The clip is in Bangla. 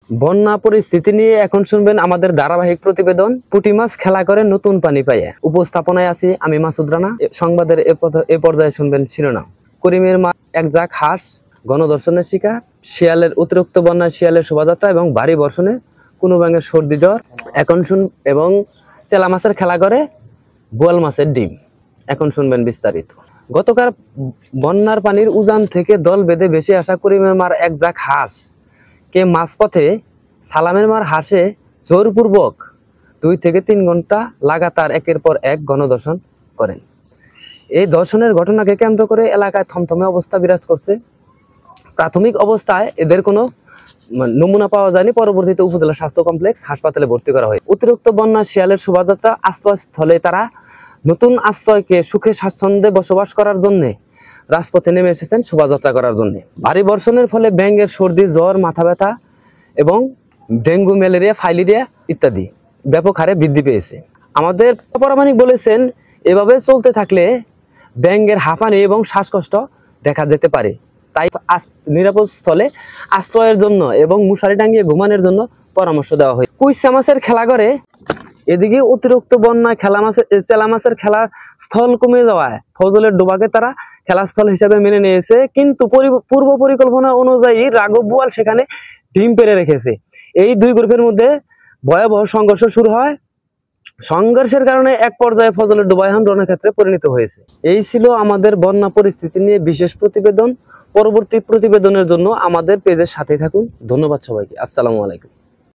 বন্যা পরিস্থিতি নিয়ে এখন শুনবেন আমাদের ধারাবাহিক প্রতিবেদন পুঁটি মাছ খেলা করে নতুন পানি পাইয়া। উপস্থাপনায় আছি আমি মাসুদ রানা। সংবাদের এ পর্যায়ে শুনবেন শিরোনাম। করিমের মা এক ঝাঁক হাঁস গণধর্ষণের শিকার, শিয়ালের অতিরিক্ত বন্যায় শিয়ালের শোভাযাত্রা এবং ভারী বর্ষণে কোনো ব্যাঙের সর্দি জ্বর। এখন এবং চেলা মাছের খেলা করে বোয়াল মাছের ডিম। এখন শুনবেন বিস্তারিত। গতকাল বন্যার পানির উজান থেকে দল বেঁধে ভেসে আসা করিমের মার এক ঝাঁক হাঁস কে মাঝপথে সালামের মার হাসে জোরপূর্বক 2 থেকে 3 ঘন্টা লাগাতার একের পর এক গণধর্ষণ করেন। এই ধর্ষণের ঘটনাকে কেন্দ্র করে এলাকায় থমথমে অবস্থা বিরাজ করছে। প্রাথমিক অবস্থায় এদের কোনো নমুনা পাওয়া যায়নি। পরবর্তীতে উপজেলা স্বাস্থ্য কমপ্লেক্স হাসপাতালে ভর্তি করা হয়। অতিরিক্ত বন্যা শিয়ালের শোভাযাত্রা আশ্রয়স্থলে তারা নতুন আশ্রয়কে সুখে স্বাচ্ছন্দ্যে বসবাস করার জন্য রাজপথে নেমে এসেছেন শোভাযাত্রা করার জন্য। ভারী বর্ষণের ফলে ব্যাঙের সর্দি, জ্বর, মাথা ব্যথা এবং ডেঙ্গু, ম্যালেরিয়া, ফাইলেরিয়া ইত্যাদি ব্যাপক হারে বৃদ্ধি পেয়েছে। আমাদের পরামানিক বলেছেন এভাবে চলতে থাকলে ব্যাঙের হাঁপানি এবং শ্বাসকষ্ট দেখা যেতে পারে। তাই নিরাপদ স্থলে আশ্রয়ের জন্য এবং মশারি টাঙিয়ে ঘুমানোর জন্য পরামর্শ দেওয়া হয়। কুইচা মাছের খেলা করে এদিকে অতিরিক্ত বন্যায় চেলা মাছের খেলা স্থল কমে যাওয়ায় ফজলের ডোবাকে তারা খেলাস্থল হিসেবে মেনে নিয়েছে, কিন্তু পূর্ব পরিকল্পনা অনুযায়ী রাঘব বোয়াল সেখানে ডিম পেড়ে রেখেছে। এই দুই গ্রুপের মধ্যে ভয়াবহ সংঘর্ষ শুরু হয়। সংঘর্ষের কারণে এক পর্যায়ে ফজলের ডোবা এখন রণক্ষেত্রে পরিণত হয়েছে। এই ছিল আমাদের বন্যা পরিস্থিতি নিয়ে বিশেষ প্রতিবেদন। পরবর্তী প্রতিবেদনের জন্য আমাদের পেজের সাথে থাকুন। ধন্যবাদ সবাইকে। আসসালামু আলাইকুম।